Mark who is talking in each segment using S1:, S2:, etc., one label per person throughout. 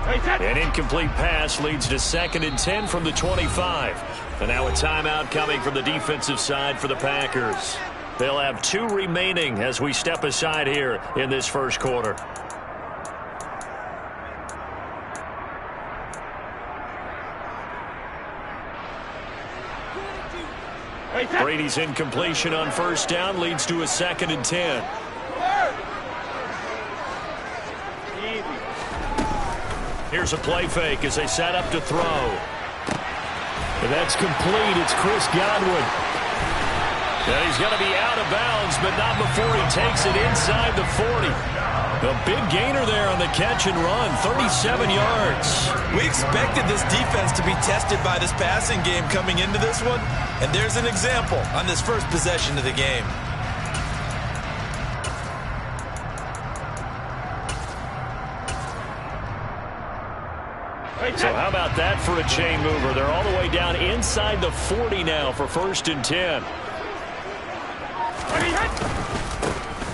S1: An incomplete pass leads to 2nd and 10 from the 25. And now a timeout coming from the defensive side for the Packers. They'll have 2 remaining as we step aside here in this first quarter. Brady's incompletion on 1st down leads to a 2nd and 10. Here's a play fake as they set up to throw. And that's complete. It's Chris Godwin. And he's going to be out of bounds, but not before he takes it inside the 40. A big gainer there on the catch and run, 37 yards.
S2: We expected this defense to be tested by this passing game coming into this one, and there's an example on this first possession of the game.
S1: So how about that for a chain mover? They're all the way down inside the 40 now for 1st and 10.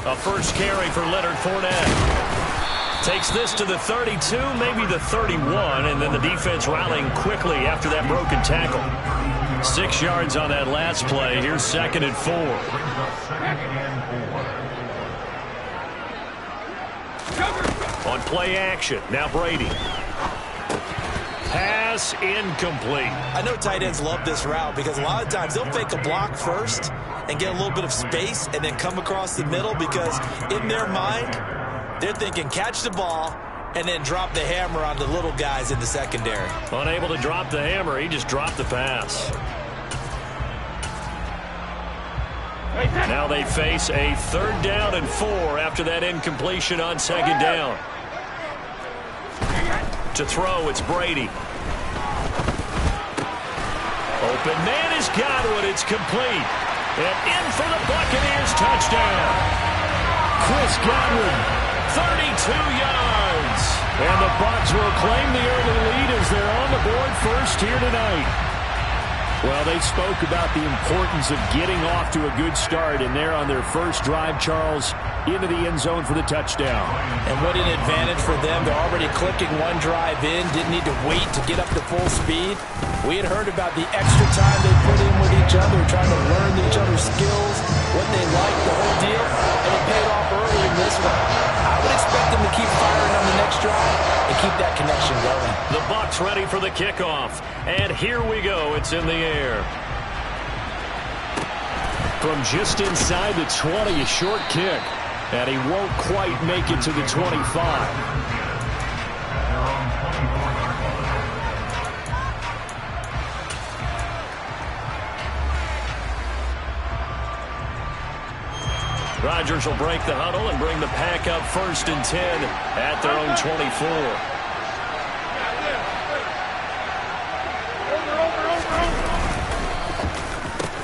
S1: A first carry for Leonard Fournette. Takes this to the 32, maybe the 31, and then the defense rallying quickly after that broken tackle. 6 yards on that last play. Here's 2nd and 4. On play action, now Brady. Pass incomplete.
S2: I know tight ends love this route because a lot of times they'll fake a block first and get a little bit of space and then come across the middle because in their mind, they're thinking catch the ball and then drop the hammer on the little guys in the secondary.
S1: Unable to drop the hammer, he just dropped the pass. Now they face a 3rd down and 4 after that incompletion on 2nd down. To throw, it's Brady. Open man is Godwin. It's complete. And in for the Buccaneers touchdown. Chris Godwin, 32 yards. And the Bucs will claim the early lead as they're on the board first here tonight. Well, they spoke about the importance of getting off to a good start, and they're on their first drive, Charles, into the end zone for the touchdown.
S2: And what an advantage for them. They're already clicking one drive in, didn't need to wait to get up to full speed. We had heard about the extra time they put in with each other, trying to learn each other's skills, what they like, the whole deal, and it paid off early in this one. I would expect them to keep firing on the next drive and keep that connection going.
S1: The Bucs ready for the kickoff, and here we go. It's in the air. From just inside the 20, a short kick, and he won't quite make it to the 25. Rodgers will break the huddle and bring the pack up 1st and 10 at their own 24.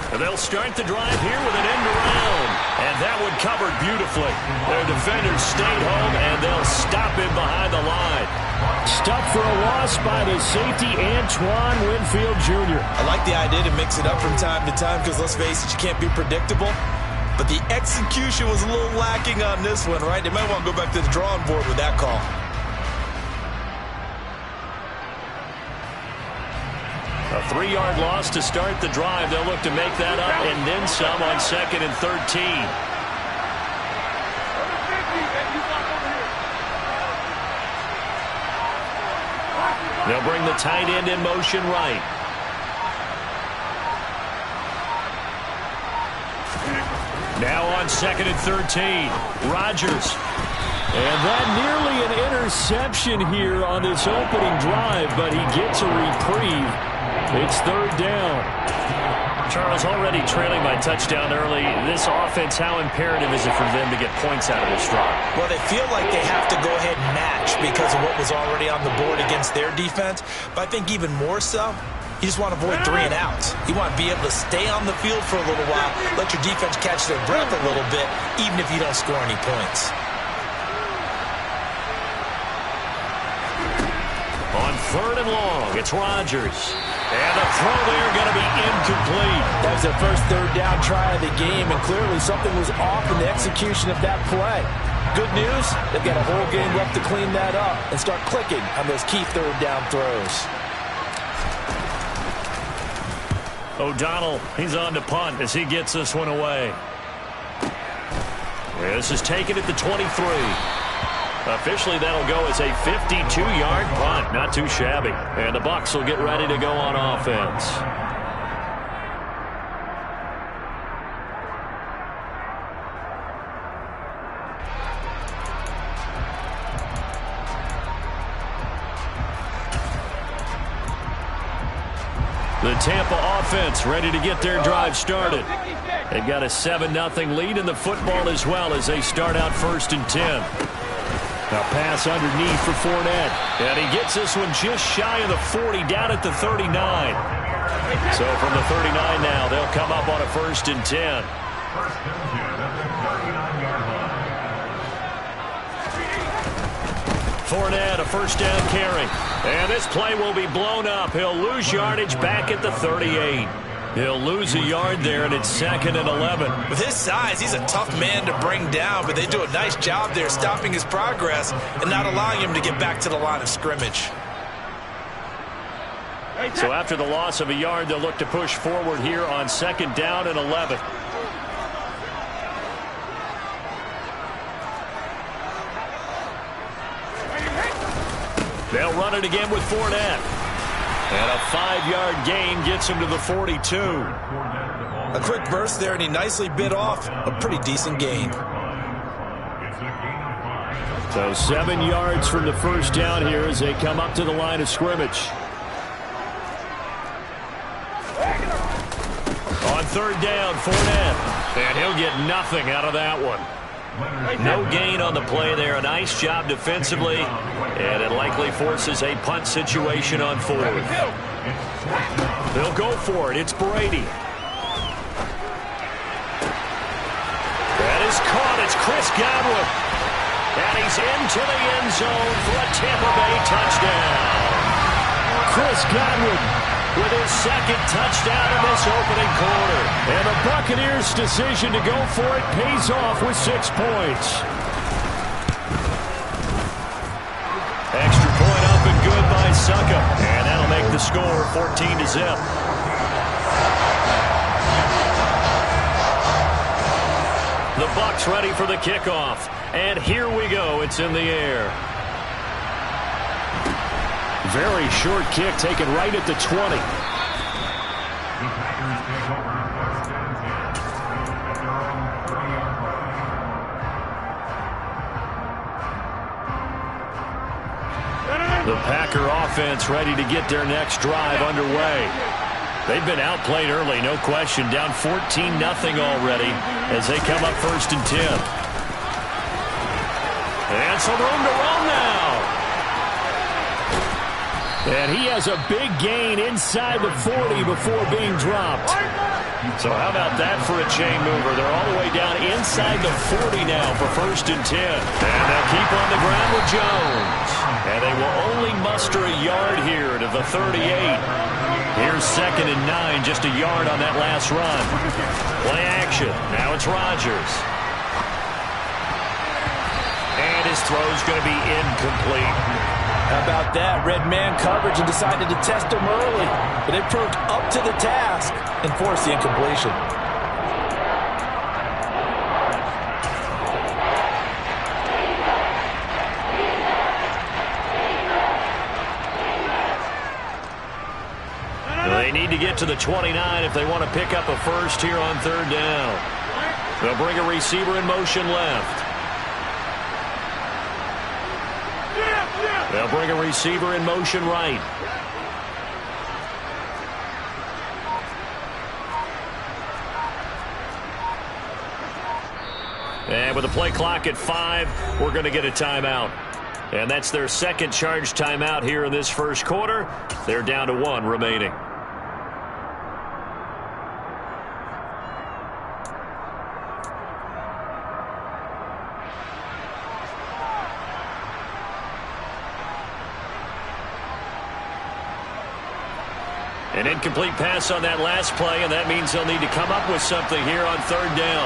S1: And they'll start the drive here with an end around. And that one covered beautifully. Their defenders stayed home, and they'll stop him behind the line. Stuffed for a loss by the safety, Antoine Winfield Jr.
S2: I like the idea to mix it up from time to time because, let's face it, you can't be predictable. But the execution was a little lacking on this one, right? They might want to go back to the drawing board with that call.
S1: A 3-yard loss to start the drive. They'll look to make that up and then some on 2nd and 13. They'll bring the tight end in motion right. Now on 2nd and 13, Rodgers. And that nearly an interception here on this opening drive, but he gets a reprieve. It's 3rd down. Charles, already trailing by touchdown early. This offense, how imperative is it for them to get points out of this drive?
S2: Well, they feel like they have to go ahead and match because of what was already on the board against their defense. But I think even more so, you just want to avoid 3 and outs. You want to be able to stay on the field for a little while, let your defense catch their breath a little bit, even if you don't score any points.
S1: On 3rd and long, it's Rodgers. And the throw there going to be incomplete.
S2: That was their first 3rd down try of the game, and clearly something was off in the execution of that play. Good news, they've got a whole game left to clean that up and start clicking on those key third down throws.
S1: O'Donnell, he's on to punt as he gets this one away. This is taken at the 23. Officially, that'll go as a 52-yard punt. Not too shabby. And the Bucs will get ready to go on offense. The Tampa offense ready to get their drive started. They've got a 7-0 lead in the football as well as they start out 1st and 10. A pass underneath for Fournette. And he gets this one just shy of the 40, down at the 39. So from the 39 now, they'll come up on a 1st and 10. Fournette, a 1st down carry. And this play will be blown up. He'll lose yardage back at the 38. He'll lose a yard there, and it's 2nd and 11.
S2: With his size, he's a tough man to bring down, but they do a nice job there stopping his progress and not allowing him to get back to the line of scrimmage.
S1: So after the loss of a yard, they'll look to push forward here on 2nd down and 11. They'll run it again with Fournette. And a 5-yard gain gets him to the 42.
S2: A quick burst there, and he nicely bit off a pretty decent gain.
S1: So 7 yards from the 1st down here as they come up to the line of scrimmage. On 3rd down, Fournette. And he'll get nothing out of that one. No gain on the play there. A nice job defensively. And it likely forces a punt situation on 4th. They'll go for it. It's Brady. That is caught. It's Chris Godwin. And he's into the end zone for a Tampa Bay touchdown. Chris Godwin with his 2nd touchdown in this opening quarter. And the Buccaneers' decision to go for it pays off with 6 points. Extra point up and good by Succa. And that'll make the score 14-0. The Bucs ready for the kickoff. And here we go. It's in the air. Very short kick taken right at the 20. The Packer offense ready to get their next drive underway. They've been outplayed early, no question. Down 14-0 already as they come up 1st and 10. And some room to run now. And he has a big gain inside the 40 before being dropped. So how about that for a chain mover? They're all the way down inside the 40 now for 1st and 10. And they'll keep on the ground with Jones. And they will only muster a yard here to the 38. Here's 2nd and 9, just a yard on that last run. Play action. Now it's Rodgers. And his throw's going to be incomplete.
S2: How about that? Red man coverage and decided to test him early. But they proved up to the task and forced the incompletion.
S1: They need to get to the 29 if they want to pick up a first here on 3rd down. They'll bring a receiver in motion left. They'll bring a receiver in motion right. And with the play clock at 5, we're going to get a timeout. And that's their 2nd charge timeout here in this 1st quarter. They're down to 1 remaining. An incomplete pass on that last play, and that means they'll need to come up with something here on 3rd down.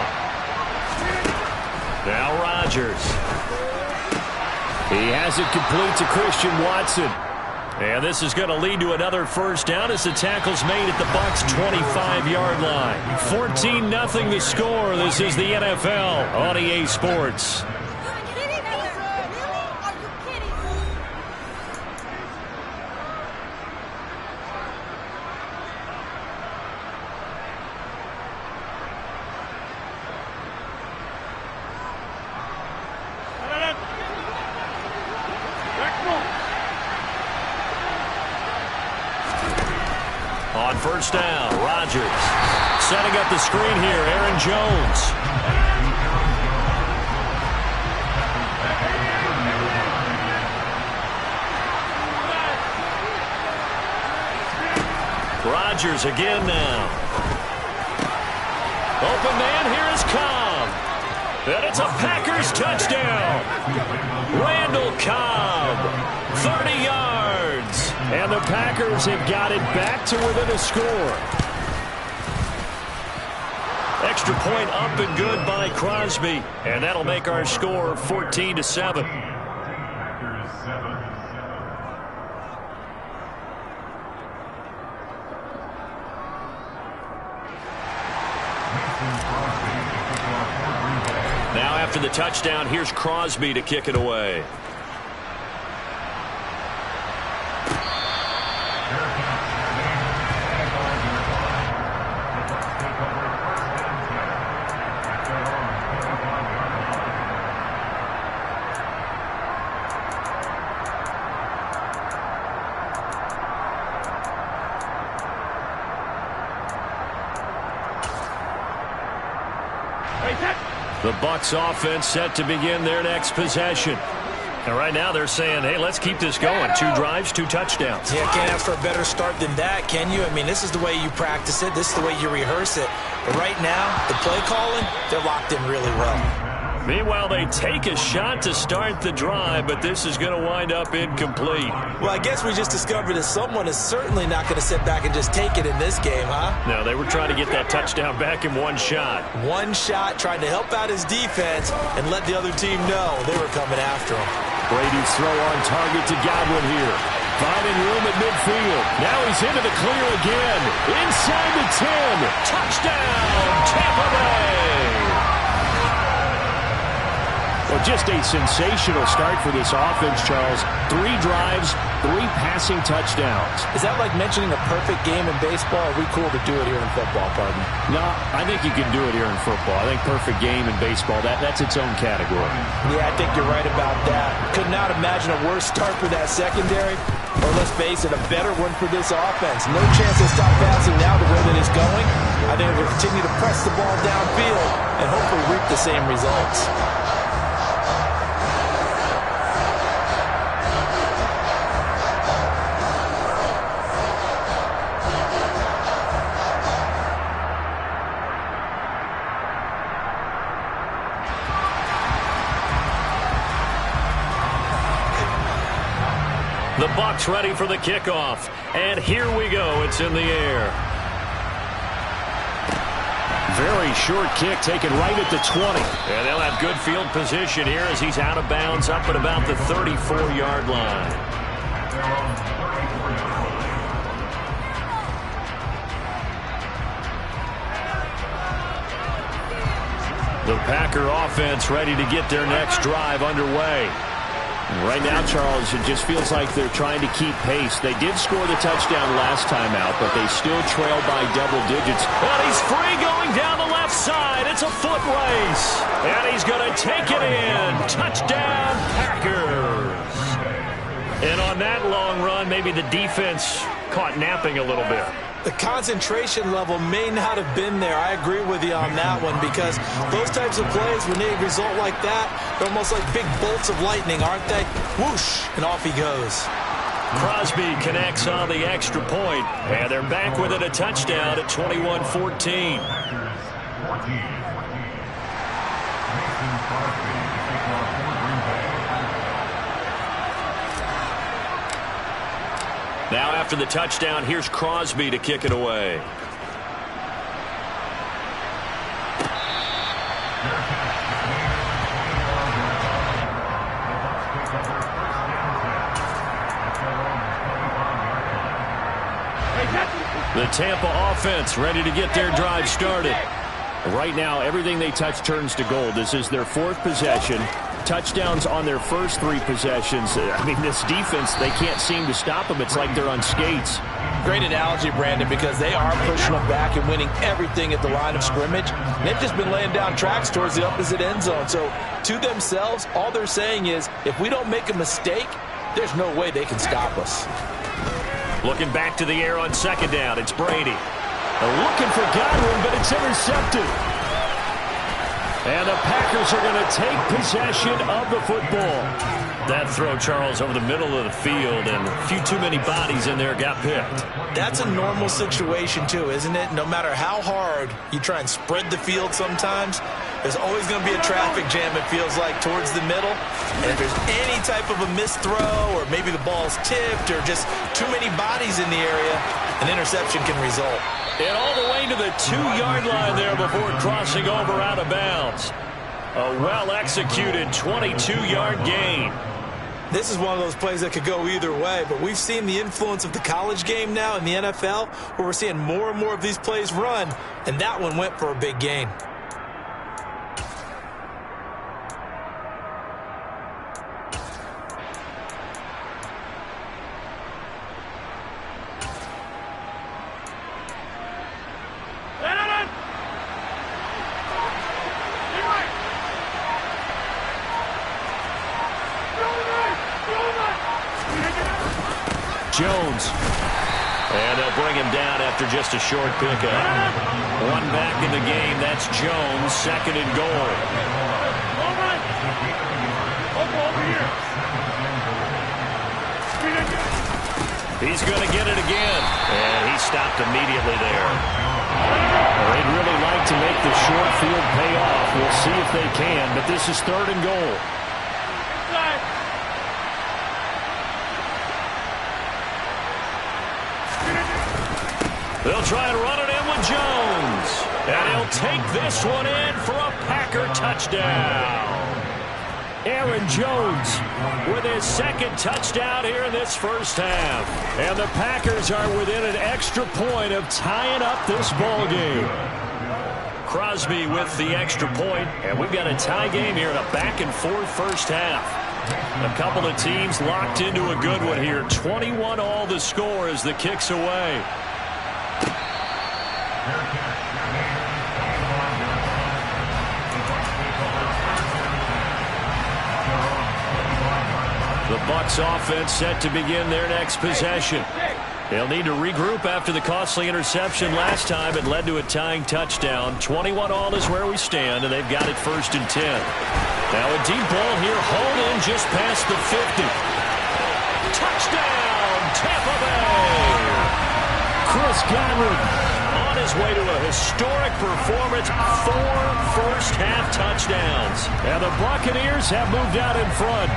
S1: Now Rodgers. He has it complete to Christian Watson. And this is going to lead to another first down as the tackle's made at the Bucs' 25-yard line. 14-0 the score. This is the NFL on EA Sports. On first down, Rodgers setting up the screen here. Aaron Jones. Rodgers again now. Open man, here is Cobb. And it's a Packers touchdown. Randall Cobb, 30 yards. And the Packers have got it back to within a score. Extra point up and good by Crosby. And that'll make our score 14-7. Now after the touchdown, here's Crosby to kick it away. The Bucs offense set to begin their next possession. And right now they're saying, hey, let's keep this going. 2 drives, 2 touchdowns.
S2: Yeah, can't ask for a better start than that, can you? I mean, this is the way you practice it. This is the way you rehearse it. But right now, the play calling, they're locked in really well.
S1: Meanwhile, they take a shot to start the drive, but this is going to wind up incomplete.
S2: Well, I guess we just discovered that someone is certainly not going to sit back and just take it in this game, huh?
S1: No, they were trying to get that touchdown back in one shot.
S2: One shot, trying to help out his defense and let the other team know they were coming after him.
S1: Brady's throw on target to Godwin here. Finding room at midfield. Now he's into the clear again. Inside the 10. Touchdown, Tampa Bay. Well, just a sensational start for this offense, Charles. 3 drives, 3 passing touchdowns.
S2: Is that like mentioning a perfect game in baseball? Or are we cool to do it here in football, partner?
S1: No, I think you can do it here in football. I think perfect game in baseball, that's its own category.
S2: Yeah, I think you're right about that. Could not imagine a worse start for that secondary. Or let's face it, a better one for this offense. No chance to stop passing now the way that it's going. I think we'll continue to press the ball downfield and hopefully reap the same results.
S1: The Bucs ready for the kickoff. And here we go. It's in the air. Very short kick taken right at the 20. And they'll have good field position here as he's out of bounds up at about the 34-yard line. The Packer offense ready to get their next drive underway. Right now, Charles, it just feels like they're trying to keep pace. They did score the touchdown last time out, but they still trail by double digits. And he's free going down the left side. It's a foot race. And he's going to take it in. Touchdown, Packers. And on that long run, maybe the defense caught napping a little bit.
S2: The concentration level may not have been there. I agree with you on that one because those types of plays, when they result like that, they're almost like big bolts of lightning, aren't they? Whoosh, and off he goes.
S1: Crosby connects on the extra point, and they're back with it, a touchdown at 21-14. Now after the touchdown, here's Crosby to kick it away. The Tampa offense ready to get their drive started. Right now, everything they touch turns to gold. This is their 4th possession. Touchdowns on their first 3 possessions. I mean, this defense, they can't seem to stop them. It's like they're on skates.
S2: Great analogy, Brandon, because they are pushing them back and winning everything at the line of scrimmage. They've just been laying down tracks towards the opposite end zone. So, to themselves, all they're saying is, if we don't make a mistake, there's no way they can stop us.
S1: Looking back to the air on 2nd down, it's Brady. Looking for Godwin, but it's intercepted. And the Packers are going to take possession of the football. That throw, Charles, over the middle of the field, and a few too many bodies in there got picked.
S2: That's a normal situation, too, isn't it? No matter how hard you try and spread the field sometimes, there's always going to be a traffic jam, it feels like, towards the middle. And if there's any type of a missed throw, or maybe the ball's tipped, or just too many bodies in the area, an interception can result.
S1: And all the way to the 2-yard line there before crossing over out of bounds. A well-executed 22-yard gain.
S2: This is one of those plays that could go either way, but we've seen the influence of the college game now in the NFL, where we're seeing more and more of these plays run, and that one went for a big gain.
S1: Jones. And they'll bring him down after just a short pickup. 1 back in the game. That's Jones. 2nd and goal. He's going to get it again. And he stopped immediately there. They'd really like to make the short field pay off. We'll see if they can, but this is 3rd and goal. They'll try and run it in with Jones. And he'll take this one in for a Packer touchdown. Aaron Jones with his 2nd touchdown here in this first half. And the Packers are within an extra point of tying up this ball game. Crosby with the extra point, and we've got a tie game here in a back-and-forth first half. A couple of teams locked into a good one here. 21 all the score as the kick's away. The Bucs offense set to begin their next possession. They'll need to regroup after the costly interception last time. It led to a tying touchdown. 21 all is where we stand, and they've got it 1st and 10. Now a deep ball here, hauled in just past the 50. Touchdown, Tampa Bay! Chris Godwin on his way to a historic performance. 4 first-half touchdowns. And the Buccaneers have moved out in front.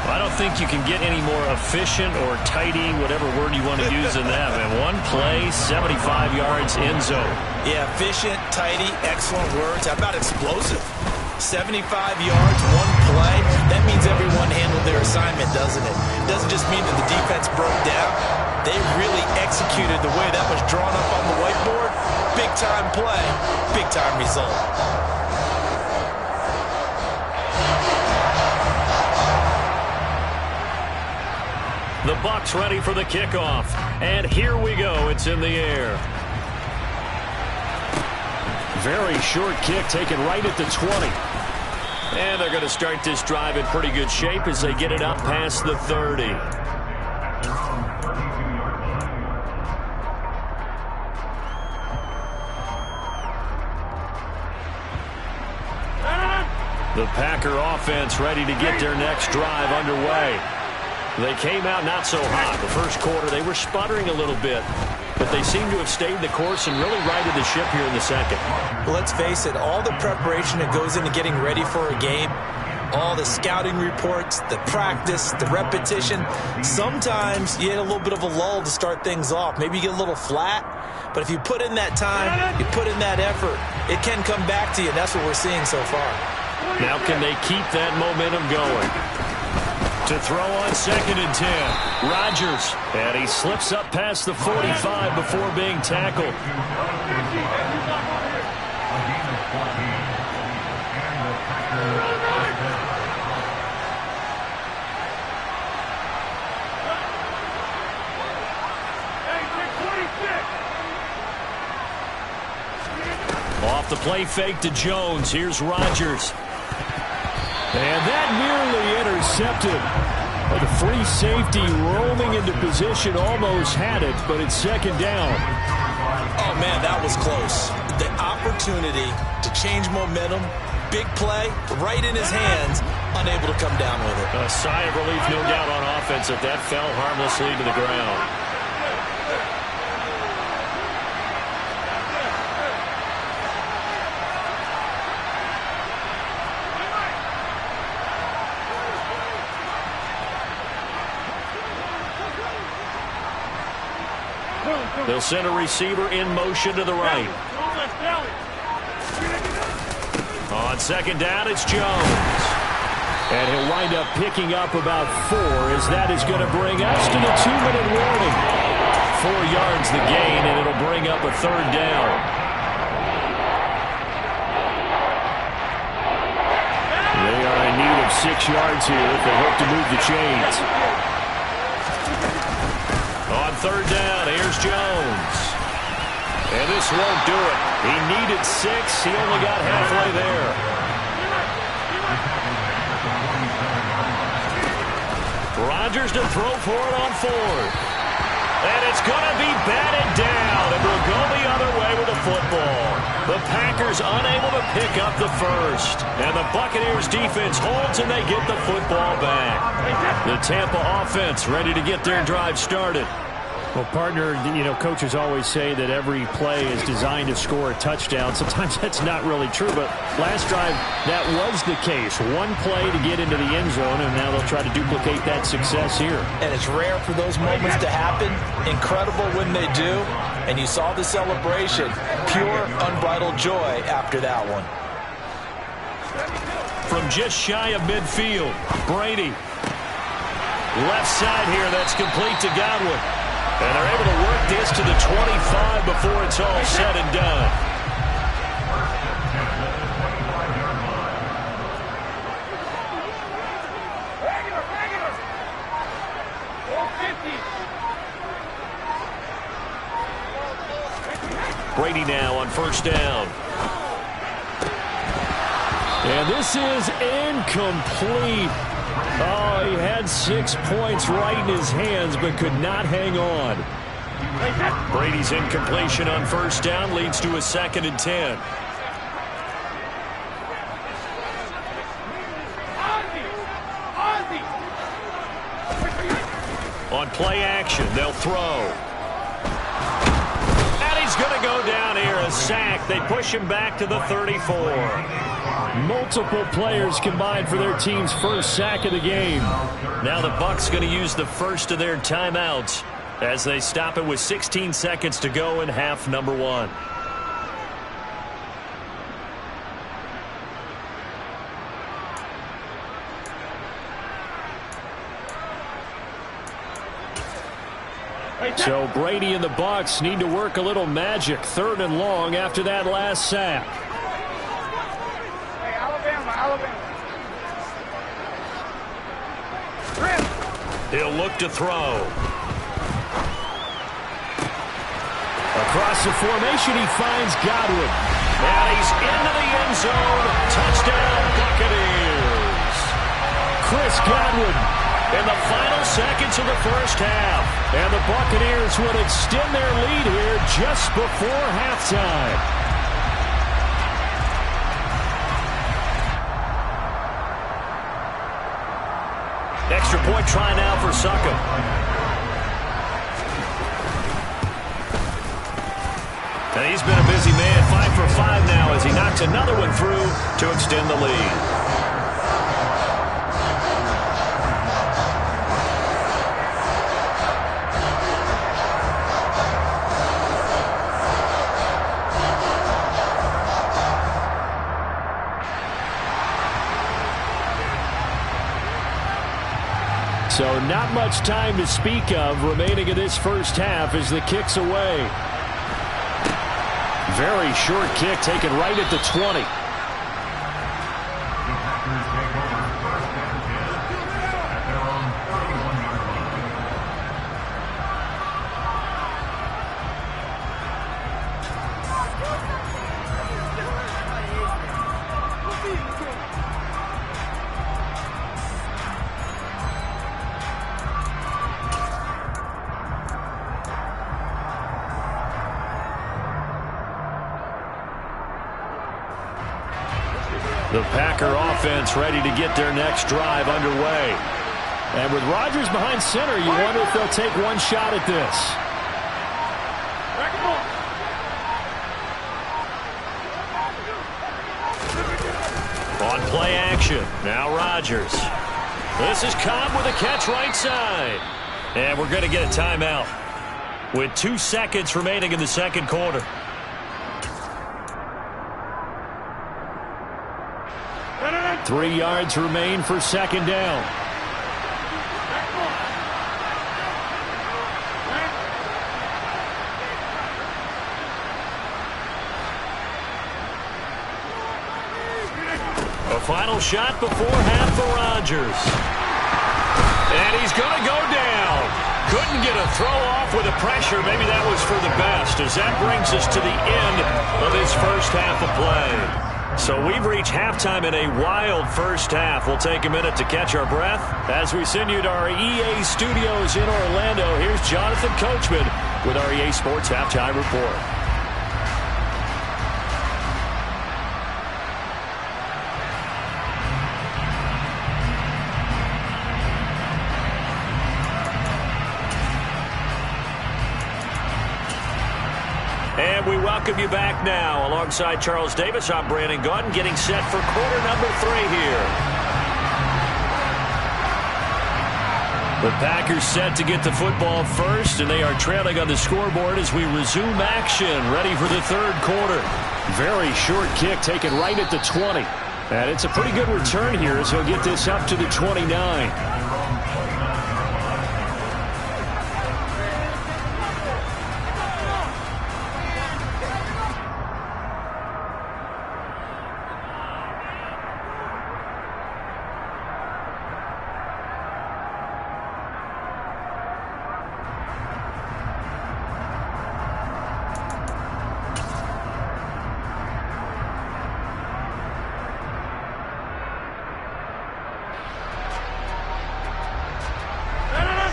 S1: I don't think you can get any more efficient or tidy, whatever word you want to use in that. Man, 1 play, 75 yards, end zone.
S2: Yeah, efficient, tidy, excellent words. How about explosive? 75 yards, 1 play. That means everyone handled their assignment, doesn't it? It doesn't just mean that the defense broke down. They really executed the way that was drawn up on the whiteboard. Big-time play, big-time result.
S1: The Bucs ready for the kickoff. And here we go. It's in the air. Very short kick taken right at the 20. And they're going to start this drive in pretty good shape as they get it up past the 30. The Packer offense ready to get their next drive underway. They came out not so hot. The first quarter, they were sputtering a little bit, but they seem to have stayed the course and really righted the ship here in the second.
S2: Let's face it, all the preparation that goes into getting ready for a game, all the scouting reports, the practice, the repetition, sometimes you get a little bit of a lull to start things off. Maybe you get a little flat, but if you put in that time, you put in that effort, it can come back to you, and that's what we're seeing so far.
S1: Now can they keep that momentum going? To throw on 2nd and 10. Rodgers. And he slips up past the 45 before being tackled. Off the play fake to Jones. Here's Rodgers. And that nearly intercepted. The free safety roaming into position almost had it, but it's 2nd down.
S2: Oh, man, that was close. The opportunity to change momentum, big play, right in his hands, unable to come down with it.
S1: A sigh of relief, no doubt, on offense if that fell harmlessly to the ground. They'll send a receiver in motion to the right. On 2nd down, it's Jones. And he'll wind up picking up about 4 as that is going to bring us to the 2-minute warning. 4 yards the gain, and it'll bring up a 3rd down. They are in need of 6 yards here if they hope to move the chains. On 3rd down, here's Jones. And this won't do it. He needed 6. He only got halfway there. Rodgers to throw for it on 4th. And it's going to be batted down. And we'll go the other way with the football. The Packers unable to pick up the 1st. And the Buccaneers defense holds and they get the football back. The Tampa offense ready to get their drive started.
S3: Well, partner, coaches always say that every play is designed to score a touchdown. Sometimes that's not really true, but last drive, that was the case. One play to get into the end zone, and now they'll try to duplicate that success here.
S2: And it's rare for those moments to happen. Incredible when they do. And you saw the celebration. Pure, unbridled joy after that one.
S1: From just shy of midfield, Brady. Left side here, that's complete to Godwin. And they're able to work this to the 25 before it's all said and done. Brady now on 1st down.
S3: And this is incomplete. Oh, he had 6 points right in his hands, but could not hang on.
S1: Brady's incompletion on 1st down leads to a 2nd and 10. On play action, they'll throw. And he's going to go down here, a sack. They push him back to the 34.
S3: Multiple players combined for their team's 1st sack of the game.
S1: Now the Bucs going to use the 1st of their timeouts as they stop it with 16 seconds to go in half number 1.
S3: So Brady and the Bucs need to work a little magic. 3rd and long after that last sack.
S1: He'll look to throw.
S3: Across the formation, he finds Godwin.
S1: And he's into the end zone. Touchdown, Buccaneers.
S3: Chris Godwin
S1: in the final seconds of the 1st half.
S3: And the Buccaneers will extend their lead here just before halftime.
S1: Extra point try now for Suckum. And he's been a busy man, 5 for 5 now as he knocks another one through to extend the lead.
S3: So not much time to speak of remaining in this first half as the kick's away. Very short kick taken right at the 20. The Packer offense ready to get their next drive underway. And with Rodgers behind center, you wonder if they'll take one shot at this. On play action, now Rodgers. This is Cobb with a catch right side. And we're going to get a timeout with 2 seconds remaining in the second quarter. Three yards remain for second down. A final shot before half for Rodgers. And he's going to go down. Couldn't get a throw off with the pressure. Maybe that was for the best, as that brings us to the end of this first half of play. So we've reached halftime in a wild first half. We'll take a minute to catch our breath as we send you to our EA studios in Orlando. Here's Jonathan Coachman with our EA Sports Halftime Report. And we welcome you back now. Alongside Charles Davis, I'm Brandon Gaudin, getting set for quarter number 3 here. The Packers set to get the football first, and they are trailing on the scoreboard as we resume action, ready for the third quarter. Very short kick taken right at the 20. And it's a pretty good return here as he'll get this up to the 29.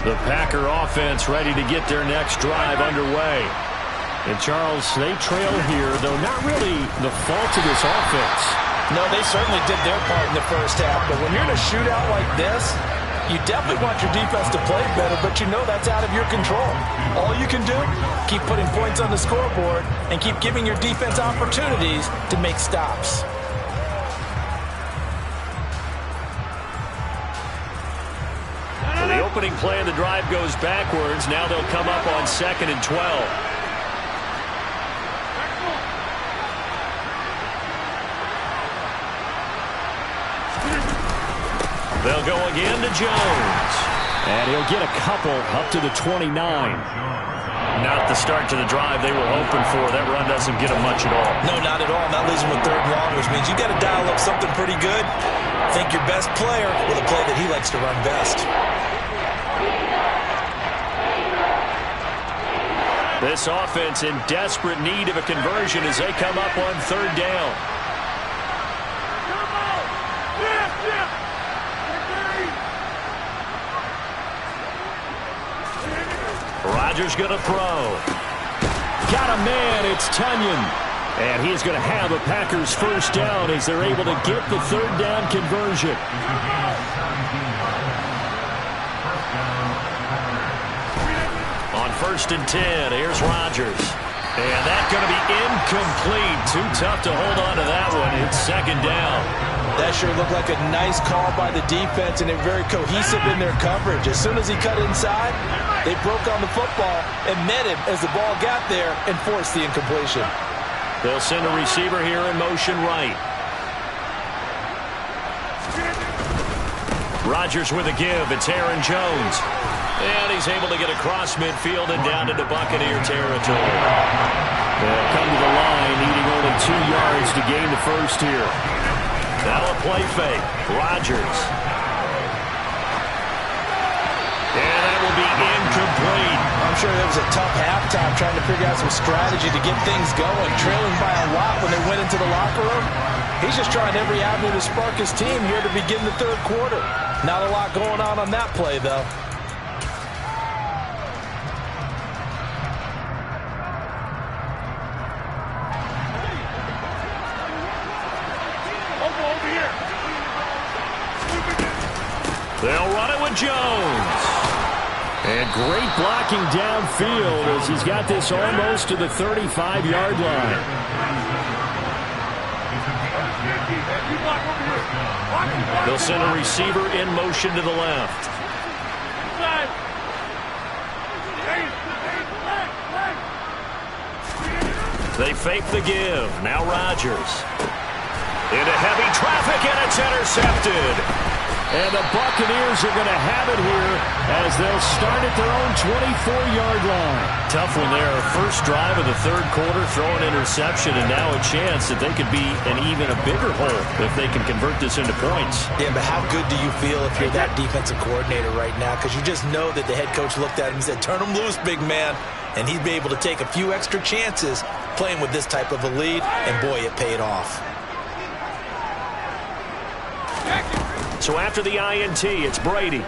S3: The Packer offense ready to get their next drive underway. And Charles, they trail here, though not really the fault of this offense.
S2: No, they certainly did their part in the first half. But when you're in a shootout like this, you definitely want your defense to play better, but you know that's out of your control. All you can do, keep putting points on the scoreboard and keep giving your defense opportunities to make stops.
S3: The opening play of the drive goes backwards. Now they'll come up on 2nd and 12. They'll go again to Jones. And he'll get a couple up to the 29. Not the start to the drive they were hoping for. That run doesn't get them much at all.
S2: No, not at all. Not losing with 3rd and long, which means you got to dial up something pretty good. Think your best player with a play that he likes to run best.
S3: This offense in desperate need of a conversion as they come up on 3rd down. Rodgers going to throw. Got a man, it's Tunyon. And he's going to have a Packers first down as they're able to get the 3rd down conversion. On 1st and 10, here's Rodgers. And that's going to be incomplete. Too tough to hold on to that one. It's 2nd down.
S2: That sure looked like a nice call by the defense, and they're very cohesive in their coverage. As soon as he cut inside, they broke on the football and met him as the ball got there and forced the incompletion.
S3: They'll send a receiver here in motion right.
S1: Rodgers with a give. It's Aaron Jones. And he's able to get across midfield and down into Buccaneer territory.
S3: They'll come to the line, needing only 2 yards to gain the first here.
S1: Now a play fake. Rodgers. And that will be incomplete.
S2: I'm sure that was a tough halftime trying to figure out some strategy to get things going. Trailing by a lot when they went into the locker room. He's just trying every avenue to spark his team here to begin the third quarter. Not a lot going on that play, though.
S1: They'll run it with Jones.
S3: And great blocking downfield as he's got this almost to the 35-yard line.
S1: They'll send a receiver in motion to the left. They fake the give. Now Rodgers. Into heavy traffic, and it's intercepted.
S3: And the Buccaneers are going to have it here as they'll start at their own 24-yard line.
S1: Tough one there. First drive of the third quarter, throw an interception, and now a chance that they could be an even a bigger hole if they can convert this into points.
S2: Yeah, but how good do you feel if you're that defensive coordinator right now? Because you just know that the head coach looked at him and said, turn him loose, big man. And he'd be able to take a few extra chances playing with this type of a lead, and boy, it paid off.
S1: So after the INT, it's Brady.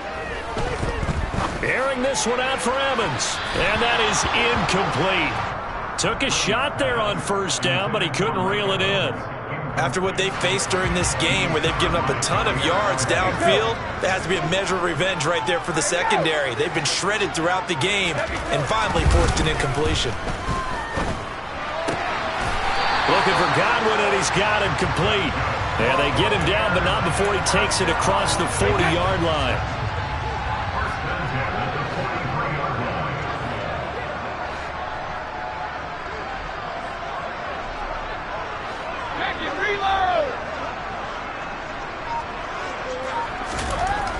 S1: Airing this one out for Evans. And that is incomplete. Took a shot there on first down, but he couldn't reel it in.
S2: After what they faced during this game where they've given up a ton of yards downfield, there has to be a measure of revenge right there for the secondary. They've been shredded throughout the game and finally forced an incompletion.
S1: Looking for Godwin, and he's got him complete. And they get him down, but not before he takes it across the 40-yard line.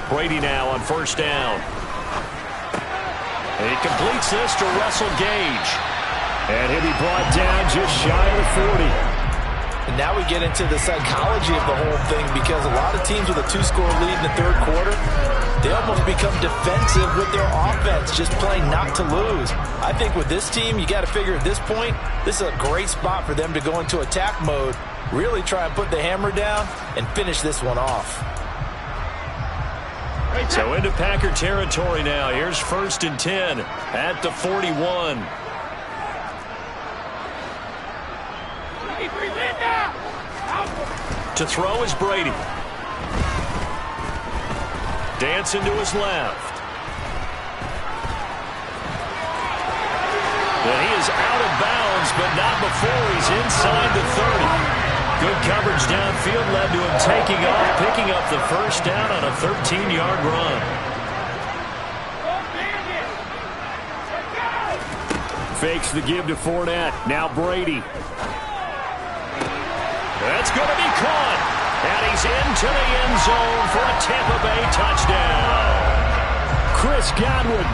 S1: Brady now on first down. And he completes this to Russell Gage.
S3: And he'll be brought down just shy of the 40.
S2: And now we get into the psychology of the whole thing, because a lot of teams with a 2-score lead in the third quarter, they almost become defensive with their offense, just playing not to lose. I think with this team, you got to figure at this point, this is a great spot for them to go into attack mode, really try and put the hammer down and finish this one off.
S1: So into Packer territory now. Here's 1st and 10 at the 41. To throw is Brady. Dancing to his left. And he is out of bounds, but not before he's inside the 30. Good coverage downfield led to him taking off, picking up the first down on a 13-yard run.
S3: Fakes the give to Fournette. Now Brady.
S1: That's going to be caught. And he's into the end zone for a Tampa Bay touchdown.
S3: Chris Godwin.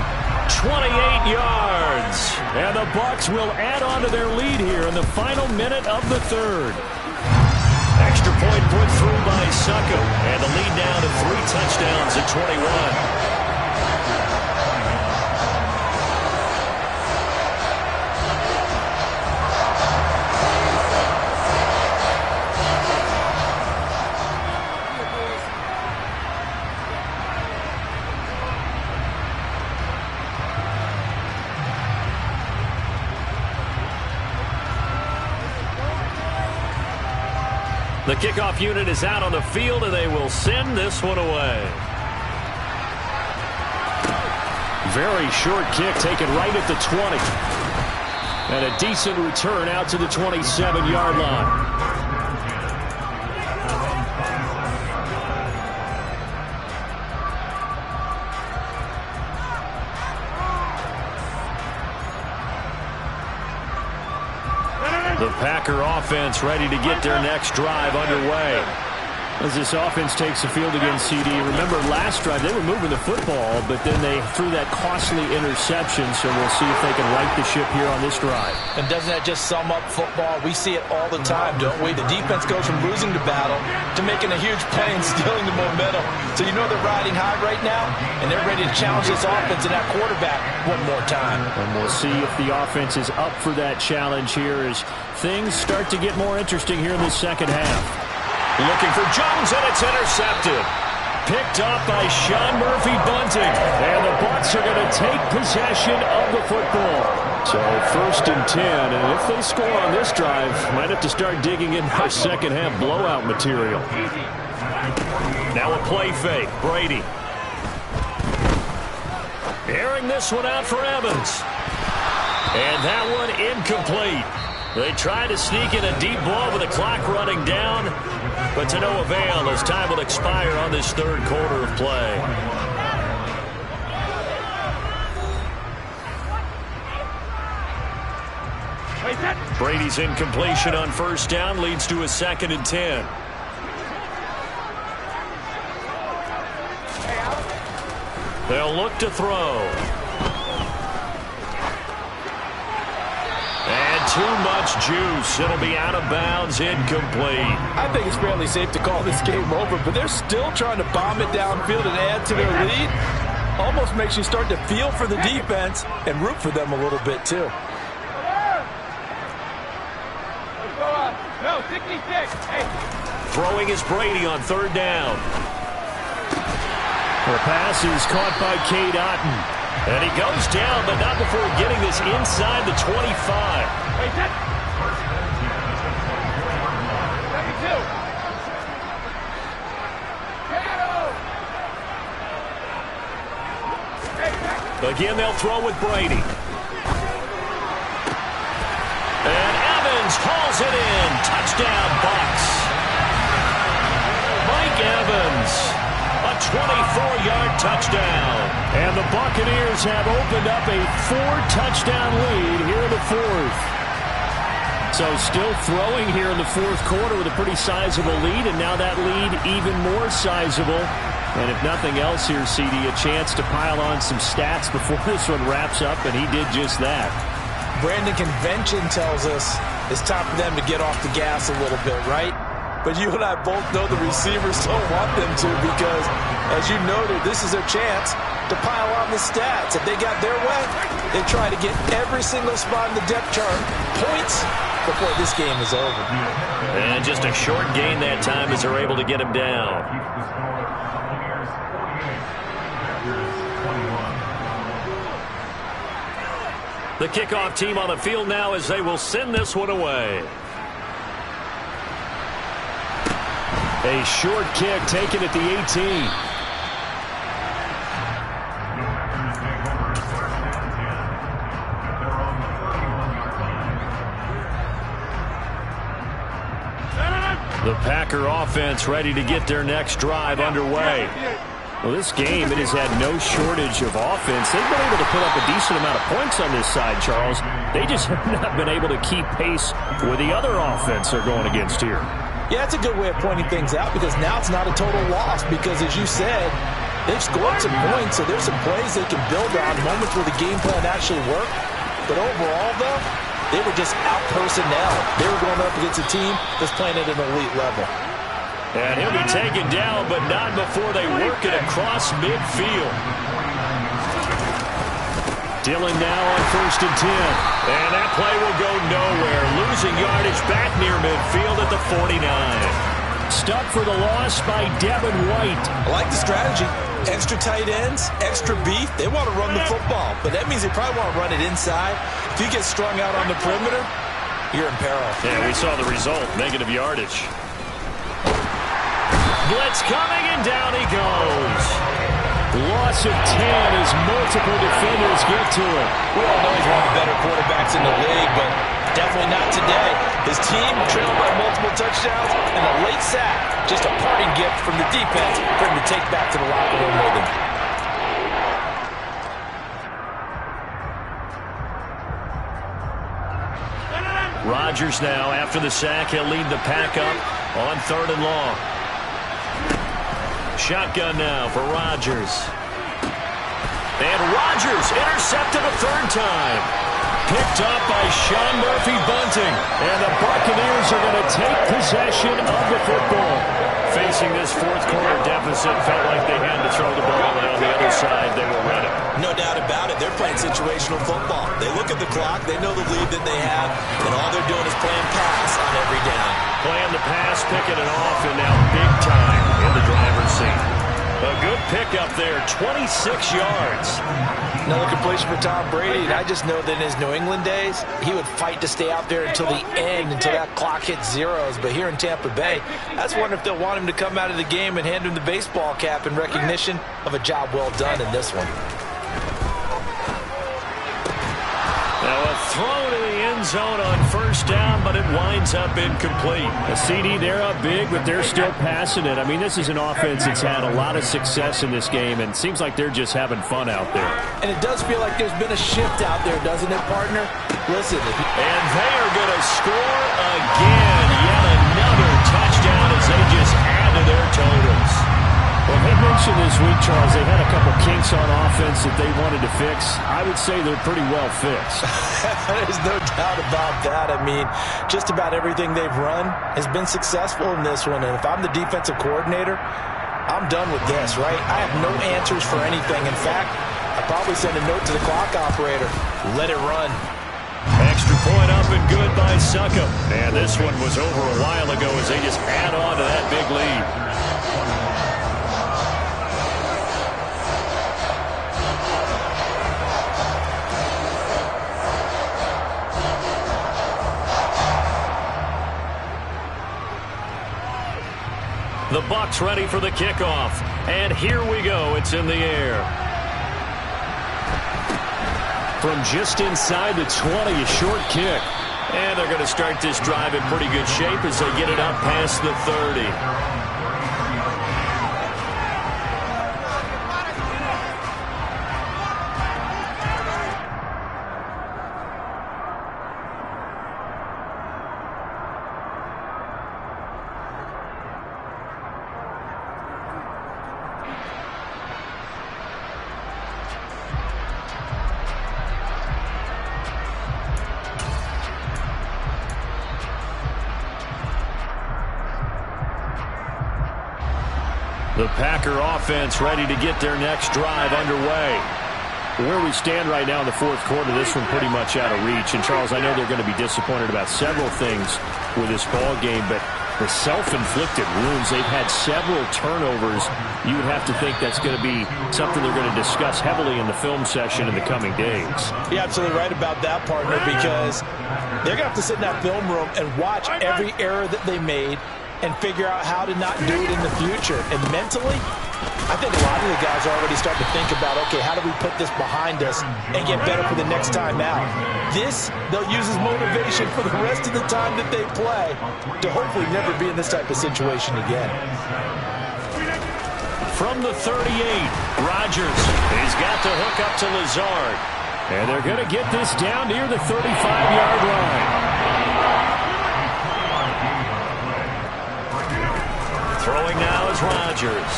S1: 28 yards.
S3: And the Bucs will add on to their lead here in the final minute of the third.
S1: Extra point put through by Succo. And the lead now to 3 touchdowns at 21. The kickoff unit is out on the field, and they will send this one away.
S3: Very short kick taken right at the 20. And a decent return out to the 27-yard line. The Packer offense ready to get their next drive underway. As this offense takes the field against CD, remember last drive they were moving the football, but then they threw that costly interception, so we'll see if they can right the ship here on this drive.
S2: And doesn't that just sum up football? We see it all the time, don't we? The defense goes from losing the battle to making a huge play and stealing the momentum. So you know they're riding high right now, and they're ready to challenge this offense and that quarterback one more time.
S3: And we'll see if the offense is up for that challenge here as things start to get more interesting here in the second half.
S1: Looking for Jones, and it's intercepted. Picked up by Sean Murphy-Bunting. And the Bucs are going to take possession of the football.
S3: So 1st and 10, and if they score on this drive, might have to start digging in our second half blowout material.
S1: Now a play fake. Brady. Airing this one out for Evans. And that one incomplete. They try to sneak in a deep ball with the clock running down, but to no avail as time will expire on this third quarter of play. Brady's incompletion on 1st down leads to a 2nd and 10. They'll look to throw. And too much juice. It'll be out of bounds, incomplete.
S2: I think it's fairly safe to call this game over, but they're still trying to bomb it downfield and add to their lead. Almost makes you start to feel for the defense and root for them a little bit, too.
S4: No, 66. Hey.
S1: Throwing is Brady on 3rd down.
S3: The pass is caught by Cade Otton.
S1: And he goes down, but not before getting this inside the 25.
S4: Wait, that.
S1: 72. Again, they'll throw with Brady. And Evans hauls it in. Touchdown, Bucs. Mike Evans, a 24-yard touchdown.
S3: And the Buccaneers have opened up a 4-touchdown lead here in the 4th. So still throwing here in the 4th quarter with a pretty sizable lead, and now that lead even more sizable. And if nothing else here, CD, a chance to pile on some stats before this one wraps up, and he did just that.
S2: Brandon, convention tells us it's time for them to get off the gas a little bit, right? But you and I both know the receivers don't want them to because, as you noted, this is their chance to pile on the stats. If they got their way, they try to get every single spot in the depth chart points before this game is over.
S1: And just a short gain that time as they're able to get him down. The kickoff team on the field now as they will send this one away.
S3: A short kick taken at the 18. The Packer offense ready to get their next drive underway. Well, this game, it has had no shortage of offense. They've been able to put up a decent amount of points on this side, Charles. They just have not been able to keep pace with the other offense they're going against here.
S2: Yeah, it's a good way of pointing things out because now it's not a total loss because, as you said, they've scored some points, so there's some plays they can build on, moments where the game plan actually worked. But overall, though, they were just out-personnel. They were going up against a team that's playing at an elite level.
S1: And he'll be taken down, but not before they work it across midfield.
S3: Dillon now on 1st and 10.
S1: And that play will go nowhere. Losing yardage back near midfield at the 49.
S3: Stuck for the loss by Devin White.
S2: I like the strategy. Extra tight ends, extra beef. They want to run the football, but that means they probably want to run it inside. If you get strung out on the perimeter, you're in peril.
S1: Yeah, we saw the result. Negative yardage. Blitz coming, and down he goes.
S3: Loss of 10 as multiple defenders get to it.
S2: We all know he's one of the better quarterbacks in the league, but definitely not today. His team trailed by multiple touchdowns, and a late sack, just a parting gift from the defense for him to take back to the locker room with him.
S1: Rodgers now, after the sack, he'll lead the pack up on 3rd and long. Shotgun now for Rodgers. And Rodgers intercepted a third time. Picked up by Sean Murphy-Bunting. And the Buccaneers are going to take possession of the football. Facing this fourth quarter deficit, felt like they had to throw the ball, and on the other side, they were ready.
S2: No doubt about it. They're playing situational football. They look at the clock. They know the lead that they have, and all they're doing is playing pass on every down.
S1: Playing the pass, picking it off, and now big time in the driver's seat. A good pickup there, 26 yards.
S2: Another completion for Tom Brady, and I just know that in his New England days, he would fight to stay out there until the end, until that clock hit zeros. But here in Tampa Bay, I just wonder if they'll want him to come out of the game and hand him the baseball cap in recognition of a job well done in this one.
S1: Now a throw to the end zone on first down, but it winds up incomplete.
S3: A CD, they're up big, but they're still passing it. I mean, this is an offense that's had a lot of success in this game, and it seems like they're just having fun out there.
S2: And it does feel like there's been a shift out there, doesn't it, partner? Listen.
S1: And they are going to score again. Yet another touchdown as they just add to their totals.
S3: Well, they mentioned this week, Charles, they had a couple kinks on offense that they wanted to fix. I would say they're pretty well fixed.
S2: There's no doubt about that. I mean, just about everything they've run has been successful in this one. And if I'm the defensive coordinator, I'm done with this, right? I have no answers for anything. In fact, I'd probably send a note to the clock operator. Let it run.
S1: Extra point up and good by Succop. And this one was over a while ago as they just add on to that big lead. The Bucs ready for the kickoff. And here we go. It's in the air. From just inside the 20, a short kick. And they're going to start this drive in pretty good shape as they get it up past the 30. The Packer offense ready to get their next drive underway. Where we stand right now in the fourth quarter, this one pretty much out of reach. And, Charles, I know they're going to be disappointed about several things with this ball game, but the self-inflicted wounds, they've had several turnovers. You would have to think that's going to be something they're going to discuss heavily in the film session in the coming days.
S2: You're absolutely right about that, partner, because they're going to have to sit in that film room and watch every error that they made and figure out how to not do it in the future. And mentally, I think a lot of the guys are already starting to think about, okay, how do we put this behind us and get better for the next time out? This, they'll use as motivation for the rest of the time that they play to hopefully never be in this type of situation again.
S1: From the 38, Rodgers. He's got to hook up to Lazard. And they're going to get this down near the 35-yard line. Throwing now is Rodgers.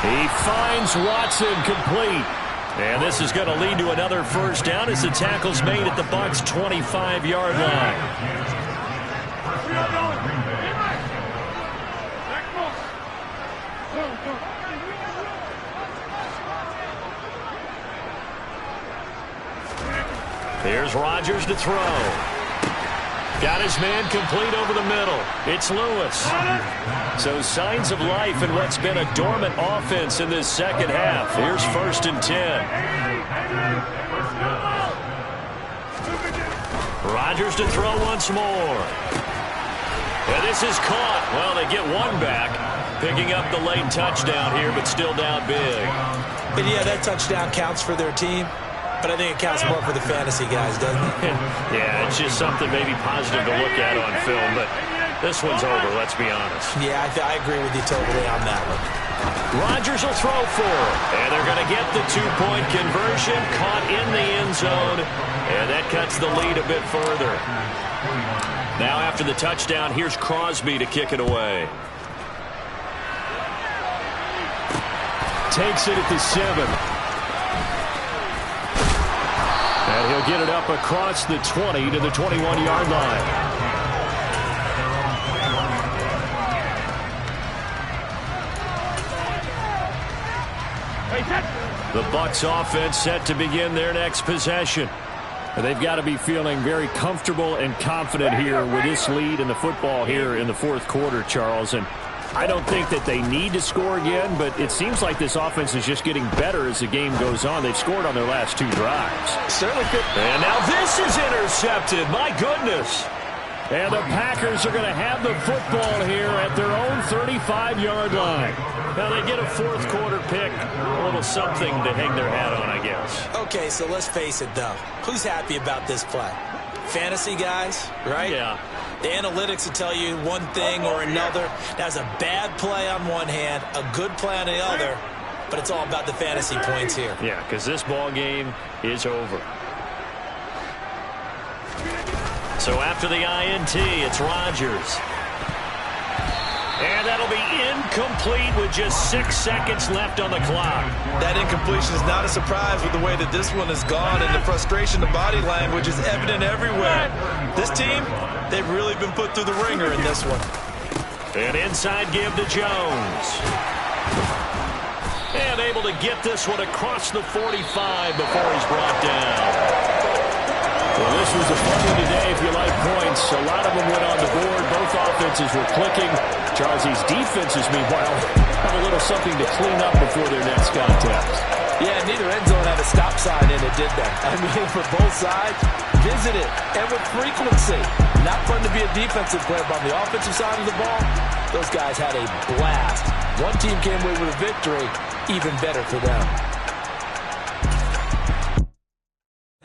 S1: He finds Watson complete. And this is going to lead to another first down as the tackle's made at the Bucs' 25-yard line. Here's Rodgers to throw. Got his man complete over the middle. It's Lewis. So signs of life in what's been a dormant offense in this second half. Here's 1st and 10. Rodgers to throw once more. And this is caught. Well, they get one back. Picking up the late touchdown here, but still down big.
S2: But yeah, that touchdown counts for their team. But I think it counts more for the fantasy guys, doesn't it?
S1: Yeah, it's just something maybe positive to look at on film, but this one's over, let's be honest.
S2: Yeah, I agree with you totally on that one.
S1: Rodgers will throw for it, and they're going to get the two-point conversion, caught in the end zone, and that cuts the lead a bit further. Now after the touchdown, here's Crosby to kick it away.
S3: takes it at the 7. And he'll get it up across the 20 to the 21-yard line. The Bucs offense set to begin their next possession. They've got to be feeling very comfortable and confident here with this lead in the football here in the fourth quarter, Charles. And I don't think that they need to score again, but it seems like this offense is just getting better as the game goes on. They've scored on their last 2 drives.
S2: Certainly could.
S1: And now this is intercepted. My goodness.
S3: And the Packers are going to have the football here at their own 35-yard line.
S1: Now they get a fourth quarter pick. A little something to hang their hat on, I guess.
S2: Okay, so let's face it, though. Who's happy about this play? Fantasy guys, right?
S1: Yeah.
S2: The analytics will tell you one thing or another. That's a bad play on one hand, a good play on the other, but it's all about the fantasy points here.
S1: Yeah, because this ball game is over. So after the INT, it's Rodgers. And that'll be incomplete with just 6 seconds left on the clock.
S2: That incompletion is not a surprise with the way that this one has gone, and the frustration, the body language is evident everywhere. This team, they've really been put through the ringer in this one.
S1: An inside give to Jones. And able to get this one across the 45 before he's brought down.
S3: Well, this was a fun one today if you like points. A lot of them went on the board. Both offenses were clicking. Charles, these defenses, meanwhile, have a little something to clean up before their next contest.
S2: Yeah, neither end zone had a stop sign in it, did they? I mean, for both sides, visit it, and with frequency. Not fun to be a defensive player, but on the offensive side of the ball, those guys had a blast. One team came away with a victory, even better for them.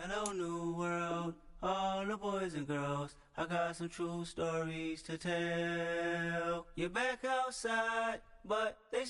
S5: Hello, new world, all the boys and girls. I got some true stories to tell. You're back outside, but they still